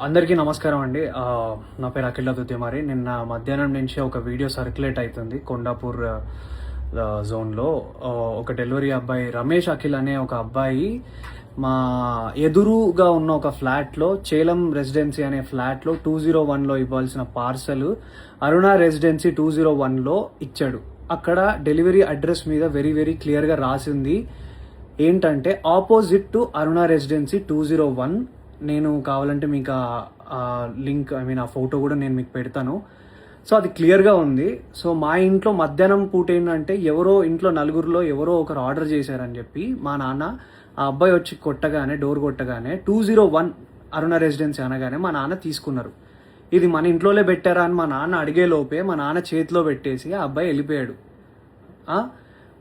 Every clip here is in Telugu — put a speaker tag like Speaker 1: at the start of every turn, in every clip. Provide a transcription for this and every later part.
Speaker 1: అందరికీ నమస్కారం అండి. నా పేరు అఖిల్ దుద్దిమారి. నిన్న మధ్యాహ్నం నుంచి ఒక వీడియో సర్క్యులేట్ అవుతుంది కొండాపూర్ జోన్లో. ఒక డెలివరీ అబ్బాయి రమేష్ అఖిల్ అనే ఒక అబ్బాయి మా ఎదురుగా ఉన్న ఒక ఫ్లాట్లో, చేలం రెసిడెన్సీ అనే ఫ్లాట్లో 201లో ఇవ్వాల్సిన పార్సల్ అరుణ రెసిడెన్సీ 201లో ఇచ్చాడు. అక్కడ డెలివరీ అడ్రస్ మీద వెరీ వెరీ క్లియర్గా రాసింది ఏంటంటే ఆపోజిట్ టు అరుణ రెసిడెన్సీ 201. నేను కావాలంటే మీకు ఆ లింక్ ఆ ఫోటో కూడా నేను మీకు పెడతాను. సో అది క్లియర్గా ఉంది. సో మా ఇంట్లో మధ్యాహ్నం పూట ఏంటంటే ఎవరో ఇంట్లో నలుగురిలో ఎవరో ఒకరు ఆర్డర్ చేశారని చెప్పి మా నాన్న ఆ అబ్బాయి వచ్చి డోర్ కొట్టగానే 201 అరుణ రెసిడెన్సీ అనగానే మా నాన్న తీసుకున్నారు. ఇది మన ఇంట్లోనే పెట్టారా అని మా నాన్న అడిగే లోపే మా నాన్న చేతిలో పెట్టేసి ఆ అబ్బాయి వెళ్ళిపోయాడు.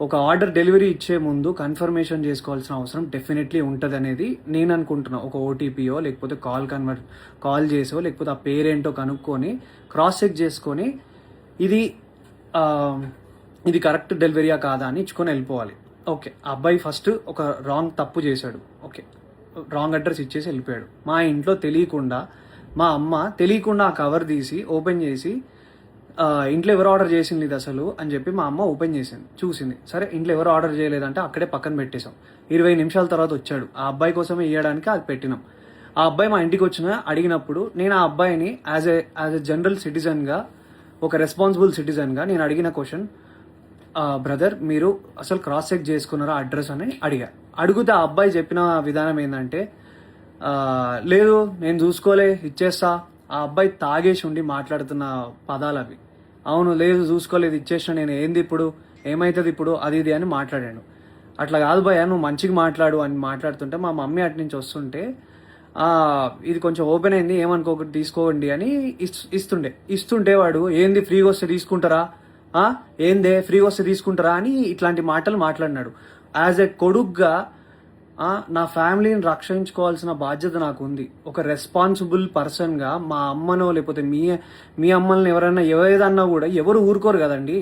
Speaker 1: ఒక ఆర్డర్ డెలివరీ ఇచ్చే ముందు కన్ఫర్మేషన్ చేసుకోవాల్సిన అవసరం డెఫినెట్లీ ఉంటుంది అనేది నేను అనుకుంటున్నా. ఒక ఓటీపీయో లేకపోతే కాల్ చేసో లేకపోతే ఆ పేరేంటో కనుక్కొని క్రాస్ చెక్ చేసుకొని ఇది కరెక్ట్ డెలివరీయా కాదా అని ఇచ్చుకొని వెళ్ళిపోవాలి. ఓకే, అబ్బాయి ఫస్ట్ ఒక తప్పు చేశాడు. ఓకే, రాంగ్ అడ్రస్ ఇచ్చేసి వెళ్ళిపోయాడు. మా ఇంట్లో తెలియకుండా మా అమ్మ తెలియకుండా ఆ కవర్ తీసి ఓపెన్ చేసి ఇంట్లో ఎవరు ఆర్డర్ చేసింది ఇది అసలు అని చెప్పి మా అమ్మ ఓపెన్ చేసింది, చూసింది. సరే ఇంట్లో ఎవరు ఆర్డర్ చేయలేదంటే అక్కడే పక్కన పెట్టేశాం. 20 నిమిషాల తర్వాత వచ్చాడు. ఆ అబ్బాయి కోసమే ఇవ్వడానికి అది పెట్టినాం. ఆ అబ్బాయి మా ఇంటికి అడిగినప్పుడు నేను ఆ అబ్బాయిని యాజ్ ఎ జనరల్ సిటిజన్గా, ఒక రెస్పాన్సిబుల్ సిటిజన్గా నేను అడిగిన క్వశ్చన్, బ్రదర్ మీరు అసలు క్రాస్ చెక్ చేసుకున్నారా అడ్రస్ అని అడిగితే ఆ అబ్బాయి చెప్పిన విధానం ఏంటంటే, లేదు నేను చూసుకోలే ఇచ్చేస్తా. ఆ అబ్బాయి తాగేసి ఉండి మాట్లాడుతున్న పదాలు అవి. అవును, లేదు చూసుకోలేదు ఇచ్చేసిన, నేను ఏంది ఇప్పుడు, ఏమవుతుంది ఇప్పుడు, అది ఇది అని మాట్లాడాను. అట్లా కాదు భయ్యా, నువ్వు మంచిగా మాట్లాడు అని మాట్లాడుతుంటే మా మమ్మీ అటు నుంచి వస్తుంటే ఇది కొంచెం ఓపెన్ అయింది ఏమనుకోకటి తీసుకోండి అని ఇస్తుంటే వాడు ఏంది ఫ్రీగా వస్తే తీసుకుంటారా, ఏందే ఫ్రీగా వస్తే తీసుకుంటారా అని ఇట్లాంటి మాటలు మాట్లాడినాడు. యాజ్ ఎ కొడుగ్గా నా ఫ్యామిలీని రక్షించుకోవాల్సిన బాధ్యత నాకు ఉంది. ఒక రెస్పాన్సిబుల్ పర్సన్గా మా అమ్మనో లేకపోతే మీ అమ్మల్ని ఎవరైనా ఏదన్నా కూడా ఎవరు ఊరుకోరు కదండి.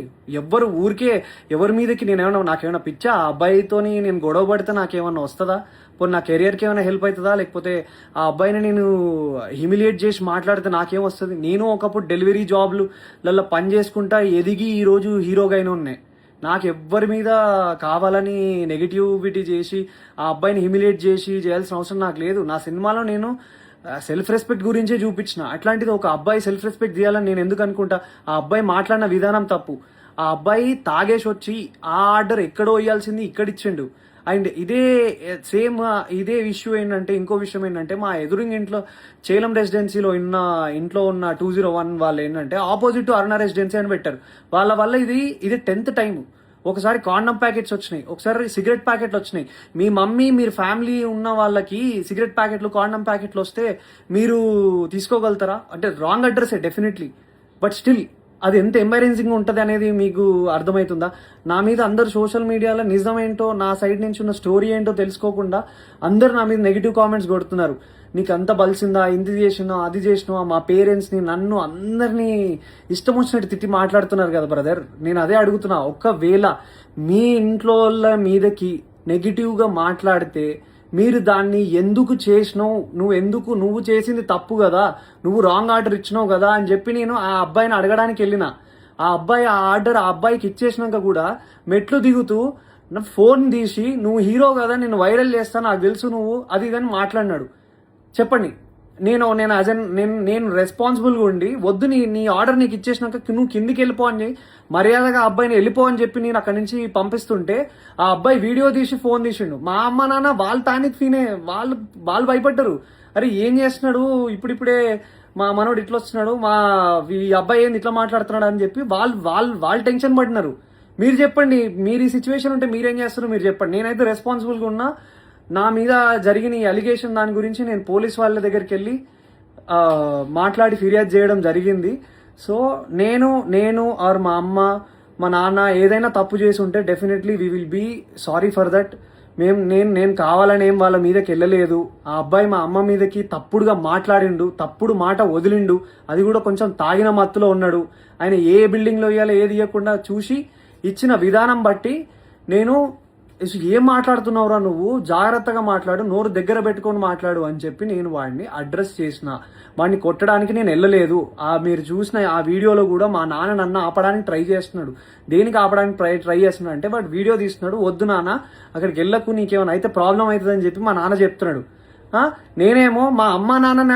Speaker 1: ఎవరి మీదకి నాకేమైనా పిచ్చా, ఆ అబ్బాయితోని నేను గొడవ పడితే నాకేమన్నా వస్తుందా, పోనీ నా కెరియర్కి ఏమైనా హెల్ప్ అవుతుందా, లేకపోతే ఆ అబ్బాయిని నేను హ్యూమిలియేట్ చేసి మాట్లాడితే నాకేం వస్తుంది. నేను ఒకప్పుడు డెలివరీ జాబ్లలో పని చేసుకుంటా ఎదిగి ఈరోజు హీరోగా అయినా ఉన్నాయి. నాకు ఎవ్వరి మీద కావాలని నెగిటివిటీ చేసి ఆ అబ్బాయిని హ్యూమిలియేట్ చేయాల్సిన అవసరం నాకు లేదు. నా సినిమాలో నేను సెల్ఫ్ రెస్పెక్ట్ గురించే చూపించిన. అట్లాంటిది ఒక అబ్బాయి సెల్ఫ్ రెస్పెక్ట్ చేయాలని నేను ఎందుకు అనుకుంటా? ఆ అబ్బాయి మాట్లాడిన విధానం తప్పు. ఆ అబ్బాయి తాగేసి వచ్చి ఆ ఆర్డర్ ఎక్కడో ఇవ్వాల్సింది ఇక్కడ ఇచ్చిండు. అండ్ ఇదే ఇష్యూ ఏంటంటే, ఇంకో విషయం ఏంటంటే, మా ఎదురింగ్ ఇంట్లో చేలం రెసిడెన్సీలో ఇంట్లో ఉన్న 201 వాళ్ళు ఏంటంటే ఆపోజిట్ టు అరుణ రెసిడెన్సీ అని పెట్టారు. వాళ్ళ వల్ల ఇది 10th టైం. ఒకసారి కాండమ్ ప్యాకెట్స్ వచ్చినాయి, ఒకసారి సిగరెట్ ప్యాకెట్లు వచ్చినాయి. మీ మమ్మీ మీరు ఫ్యామిలీ ఉన్న వాళ్ళకి సిగరెట్ ప్యాకెట్లు కాండమ్ ప్యాకెట్లు వస్తే మీరు తీసుకోగలుగుతారా? అంటే రాంగ్ అడ్రస్సే డెఫినెట్లీ, బట్ స్టిల్ అది ఎంత ఎంబైరెన్సింగ్ ఉంటుంది అనేది మీకు అర్థమవుతుందా? నా మీద అందరు సోషల్ మీడియాలో నిజం ఏంటో, నా సైడ్ నుంచి ఉన్న స్టోరీ ఏంటో తెలుసుకోకుండా అందరు నా మీద నెగిటివ్ కామెంట్స్ కొడుతున్నారు. నీకు అంత బలిసిందా, ఇంది చేసినా అది చేసినావా, మా పేరెంట్స్ని నన్ను అందరినీ ఇష్టం వచ్చినట్టు తిట్టి మాట్లాడుతున్నారు కదా బ్రదర్. నేను అదే అడుగుతున్నా, ఒకవేళ మీ ఇంట్లో వాళ్ళ మీదకి నెగిటివ్గా మాట్లాడితే మీరు దాన్ని ఎందుకు చేసినావు, నువ్వు చేసింది తప్పు కదా, నువ్వు రాంగ్ ఆర్డర్ ఇచ్చినావు కదా అని చెప్పి నేను ఆ అబ్బాయిని అడగడానికి వెళ్ళిన. ఆ అబ్బాయి ఆ ఆర్డర్ ఆ అబ్బాయికి ఇచ్చేసినాక కూడా మెట్లు దిగుతూ నా ఫోన్ తీసి నువ్వు హీరో కదా, నేను వైరల్ చేస్తాను, నాకు తెలుసు నువ్వు అది ఇదని మాట్లాడినాడు. చెప్పండి, నేను రెస్పాన్సిబుల్గా ఉండి వద్దు నీ ఆర్డర్ నీకు ఇచ్చేసినాక నువ్వు కిందికి వెళ్ళిపో అని మర్యాదగా అబ్బాయిని వెళ్ళిపో అని చెప్పి నేను అక్కడి నుంచి పంపిస్తుంటే ఆ అబ్బాయి వీడియో తీసి ఫోన్ తీసిండు. మా అమ్మ నాన్న వాళ్ళు తానికి వాళ్ళు భయపడ్డారు. అరే ఏం చేస్తున్నాడు ఇప్పుడిప్పుడే మా మనోడు ఇట్లా వస్తున్నాడు, ఈ అబ్బాయి ఏంది ఇట్లా మాట్లాడుతున్నాడు అని చెప్పి వాళ్ళు టెన్షన్ పడినారు. మీరు చెప్పండి, మీరు ఈ సిచ్యువేషన్ ఉంటే మీరేం చేస్తారు మీరు చెప్పండి. నేనైతే రెస్పాన్సిబుల్గా ఉన్నా. నా మీద జరిగిన ఈ అలిగేషన్ దాని గురించి నేను పోలీస్ వాళ్ళ దగ్గరికి వెళ్ళి మాట్లాడి ఫిర్యాదు చేయడం జరిగింది. సో నేను ఆర్ మా అమ్మ మా నాన్న ఏదైనా తప్పు చేసి ఉంటే definitely we will be sorry for that. నేను కావాలని ఏం వాళ్ళ మీదకి వెళ్ళలేదు. ఆ అబ్బాయి మా అమ్మ మీదకి తప్పుడుగా మాట్లాడిండు, తప్పుడు మాట వదిలిండు, అది కూడా కొంచెం తాగిన మత్తులో ఉన్నాడు. ఆయన ఏ బిల్డింగ్లో ఇవ్వాలో ఏది ఇవ్వకుండా చూసి ఇచ్చిన విధానం బట్టి నేను ఏం మాట్లాడుతున్నావురా నువ్వు, జాగ్రత్తగా మాట్లాడు, నోరు దగ్గర పెట్టుకొని మాట్లాడు అని చెప్పి నేను వాడిని అడ్రస్ చేసిన. వాడిని కొట్టడానికి నేను వెళ్ళలేదు. మీరు చూసిన ఆ వీడియోలో కూడా మా నాన్న నన్ను ఆపడానికి ట్రై చేస్తున్నాడు. దేనికి ఆపడానికి ట్రై చేస్తున్నాడు అంటే వాడు వీడియో తీస్తున్నాడు, వద్దు నాన్న అక్కడికి వెళ్ళకు, నీకేమైనా అయితే ప్రాబ్లం అవుతుందని చెప్పి మా నాన్న చెప్తున్నాడు. నేనేమో మా అమ్మా నాన్న,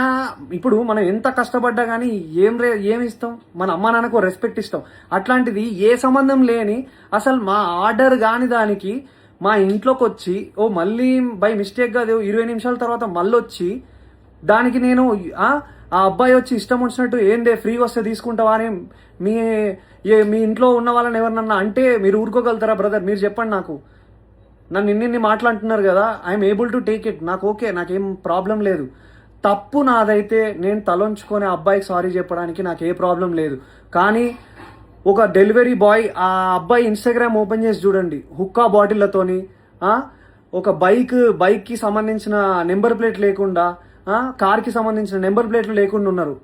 Speaker 1: ఇప్పుడు మనం ఎంత కష్టపడ్డా కానీ ఏమి ఇస్తాం, మన అమ్మా నాన్నకు రెస్పెక్ట్ ఇస్తాం. అట్లాంటిది ఏ సంబంధం లేని అసలు మా ఆర్డర్ కాని దానికి మా ఇంట్లోకి వచ్చి మళ్ళీ బై మిస్టేక్గా 20 నిమిషాల తర్వాత మళ్ళీ వచ్చి దానికి నేను ఆ అబ్బాయి వచ్చి ఇష్టం వచ్చినట్టు ఏందే ఫ్రీ వస్తే తీసుకుంటావా అని మీ ఇంట్లో ఉన్న వాళ్ళని ఎవరినన్నా అంటే మీరు ఊరుకోగలుగుతారా బ్రదర్? మీరు చెప్పండి. నాకు నన్ను ఇన్ని మాట్లాడుతున్నారు కదా, I'm able to take it. నాకు ఓకే, నాకేం ప్రాబ్లం లేదు. తప్పు నాదైతే నేను తలొంచుకొని అబ్బాయికి సారీ చెప్పడానికి నాకు ఏ ప్రాబ్లం లేదు. కానీ ఒక డెలివరీ బాయ్, ఆ అబ్బాయి ఇన్స్టాగ్రామ్ ఓపెన్ చేసి చూడండి, హుక్కా బాటిళ్లతోని ఒక బైక్కి సంబంధించిన నెంబర్ ప్లేట్ లేకుండా, కార్కి సంబంధించిన నెంబర్ ప్లేట్లు లేకుండా ఉన్నారు.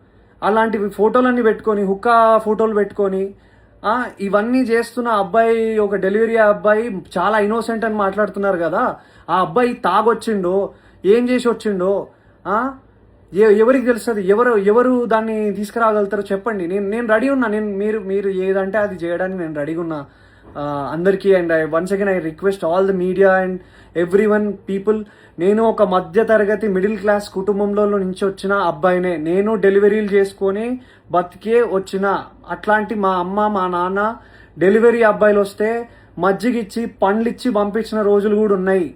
Speaker 1: అలాంటివి ఫోటోలన్నీ పెట్టుకొని, హుక్కా ఫోటోలు పెట్టుకొని ఇవన్నీ చేస్తున్న అబ్బాయి, ఒక డెలివరీ అబ్బాయి చాలా ఇన్నోసెంట్ అని మాట్లాడుతున్నారు కదా. ఆ అబ్బాయి తాగొచ్చిండో ఏం చేసి వచ్చిండో ఎవరికి తెలుస్తుంది? ఎవరు దాన్ని తీసుకురాగలుగుతారో చెప్పండి. నేను రెడీ ఉన్నా. మీరు ఏదంటే అది చేయడానికి నేను రెడీగా ఉన్నా అందరికీ. And once again I request all the media and every one people, నేను ఒక మధ్య తరగతి మిడిల్ క్లాస్ కుటుంబంలో నుంచి వచ్చిన అబ్బాయినే. నేను డెలివరీలు చేసుకొని బతికే వచ్చిన. అట్లాంటి మా అమ్మ మా నాన్న డెలివరీ అబ్బాయిలు వస్తే మజ్జిగిచ్చి పండ్లిచ్చి పంపించిన రోజులు కూడా ఉన్నాయి.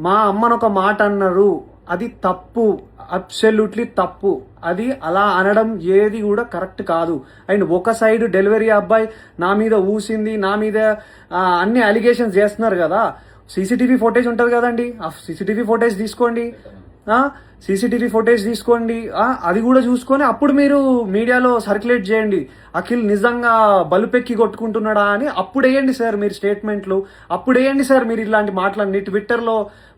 Speaker 1: మా అమ్మను ఒక మాట అన్నారు, అది తప్పు, అబ్సల్యూట్లీ తప్పు. అది అలా అనడం ఏది కూడా కరెక్ట్ కాదు. అండ్ ఒక సైడ్ డెలివరీ అబ్బాయి నా మీద ఊసింది, నా మీద అన్ని అలిగేషన్స్ చేస్తున్నారు కదా. సీసీటీవీ ఫుటేజ్ ఉంటుంది కదండి, ఆ సీసీటీవీ ఫుటేజ్ తీసుకోండి. సీసీటీవీ ఫుటేజ్ తీసుకోండి, అది కూడా చూసుకొని అప్పుడు మీరు మీడియాలో సర్క్యులేట్ చేయండి. అఖిల్ నిజంగా బలుపెక్కి కొట్టుకుంటున్నాడా అని అప్పుడు వేయండి సార్ మీరు స్టేట్మెంట్లు. అప్పుడు వేయండి సార్ మీరు ఇలాంటి మాటలన్నీ ట్విట్టర్లో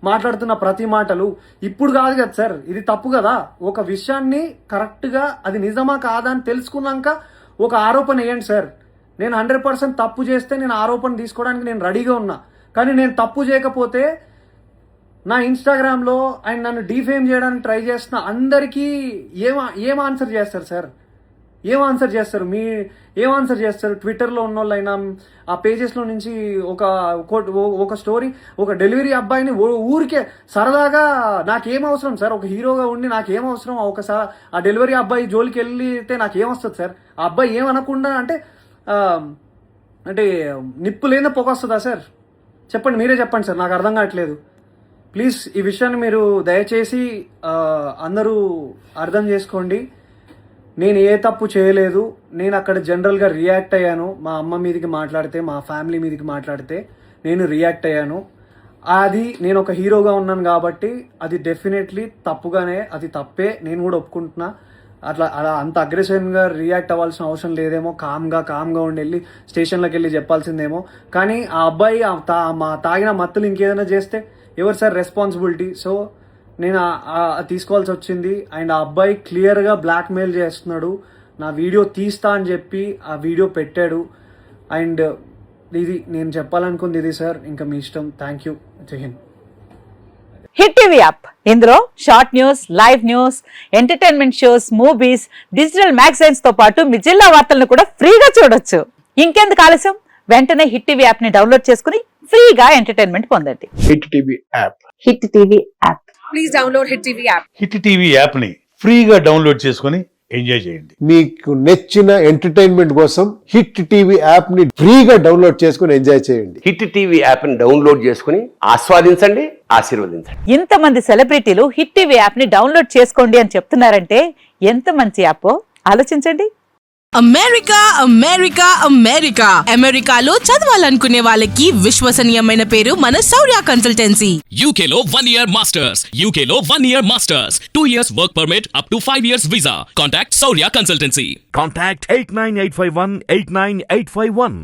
Speaker 1: మాట్లాడుతున్న ప్రతి మాటలు. ఇప్పుడు కాదు కదా సార్, ఇది తప్పు కదా. ఒక విషయాన్ని కరెక్ట్గా అది నిజమా కాదా అని తెలుసుకున్నాక ఒక ఆరోపణ వేయండి సార్. నేను 100% తప్పు చేస్తే నేను ఆరోపణ తీసుకోవడానికి నేను రెడీగా ఉన్నా. కానీ నేను తప్పు చేయకపోతే నా ఇన్స్టాగ్రామ్లో అండ్ నన్ను డీఫేమ్ చేయడానికి ట్రై చేస్తున్న అందరికీ ఏం ఆన్సర్ చేస్తారు సార్? ఏం ఆన్సర్ చేస్తారు? ట్విట్టర్లో ఉన్న వాళ్ళైనా ఆ పేజెస్లో నుంచి ఒక స్టోరీ, ఒక డెలివరీ అబ్బాయిని ఊరికే సరదాగా నాకేం అవసరం సార్? ఒక హీరోగా ఉండి నాకేం అవసరం? ఒకసారి ఆ డెలివరీ అబ్బాయి జోలికి వెళ్తే నాకేమొస్తుంది సార్? ఆ అబ్బాయి ఏమనకుండా అంటే నిప్పు లేదా పొగ వస్తుందా సార్? చెప్పండి, మీరే చెప్పండి సార్, నాకు అర్థం కావట్లేదు. ప్లీజ్ ఈ విషయాన్ని మీరు దయచేసి అందరూ అర్థం చేసుకోండి. నేను ఏ తప్పు చేయలేదు. నేను అక్కడ జనరల్గా రియాక్ట్ అయ్యాను. మా అమ్మ మీదకి మాట్లాడితే, మా ఫ్యామిలీ మీదకి మాట్లాడితే నేను రియాక్ట్ అయ్యాను. అది నేను ఒక హీరోగా ఉన్నాను కాబట్టి అది డెఫినెట్లీ తప్పుగానే, అది తప్పే, నేను కూడా ఒప్పుకుంటున్నా. అలా అంత అగ్రెసివ్గా రియాక్ట్ అవ్వాల్సిన అవసరం లేదేమో. కామ్గా ఉండి వెళ్ళి స్టేషన్లోకి వెళ్ళి చెప్పాల్సిందేమో. కానీ ఆ అబ్బాయి తాగిన మత్తులు ఇంకేదైనా చేస్తే ఎవరు సార్ రెస్పాన్సిబిలిటీ? సో నేను తీసుకోవాల్సి వచ్చింది. అండ్ ఆ అబ్బాయి క్లియర్గా బ్లాక్మెయిల్ చేస్తున్నాడు. నా వీడియో తీస్తా అని చెప్పి ఆ వీడియో పెట్టాడు. అండ్ ఇది నేను చెప్పాలనుకుంది ఇది సార్. ఇంకా మీ ఇష్టం. Thank you. జై హింద్.
Speaker 2: హిట్ టీవీ యాప్, ఇందులో short news, live news, entertainment shows, movies, digital magazines తో పాటు మీ జిల్లా వార్తలను కూడా ఫ్రీగా చూడొచ్చు. ఇంకెందుకు ఆలస్యం, వెంటనే హిట్ టీవీ యాప్ ని డౌన్లోడ్ చేసుకుని ఫ్రీగా ఎంటర్టైన్మెంట్ పొందండి.
Speaker 3: Hit TV app.
Speaker 2: Hit TV app.
Speaker 4: Please download hit TV app.
Speaker 5: Hit TV app ని ఫ్రీగా డౌన్లోడ్ చేసుకుని ఎంజాయ్ చేయండి.
Speaker 3: మీకు నచ్చిన ఎంటర్టైన్మెంట్ కోసం హిట్ టీవీ యాప్ ని ఫ్రీగా డౌన్లోడ్ చేసుకుని ఎంజాయ్ చేయండి.
Speaker 6: హిట్ టీవీ యాప్ ని డౌన్లోడ్ చేసుకుని ఆస్వాదించండి, ఆశీర్వదించండి.
Speaker 2: ఇంతమంది సెలబ్రిటీలు హిట్ టీవీ యాప్ ని డౌన్లోడ్ చేసుకోండి అని చెప్తున్నారంటే ఎంత మంచి యాప్ ఆలోచించండి.
Speaker 4: అమెరికాలో చదవాలనుకునే వాళ్ళకి విశ్వసనీయమైన పేరు మన శౌర్య కన్సల్టెన్సీ.
Speaker 7: UK లో 1 year masters. UK లో 1 year masters. 2 years work permit up to 5 years visa. Contact Saurya Consultancy.
Speaker 8: Contact 89851 89851.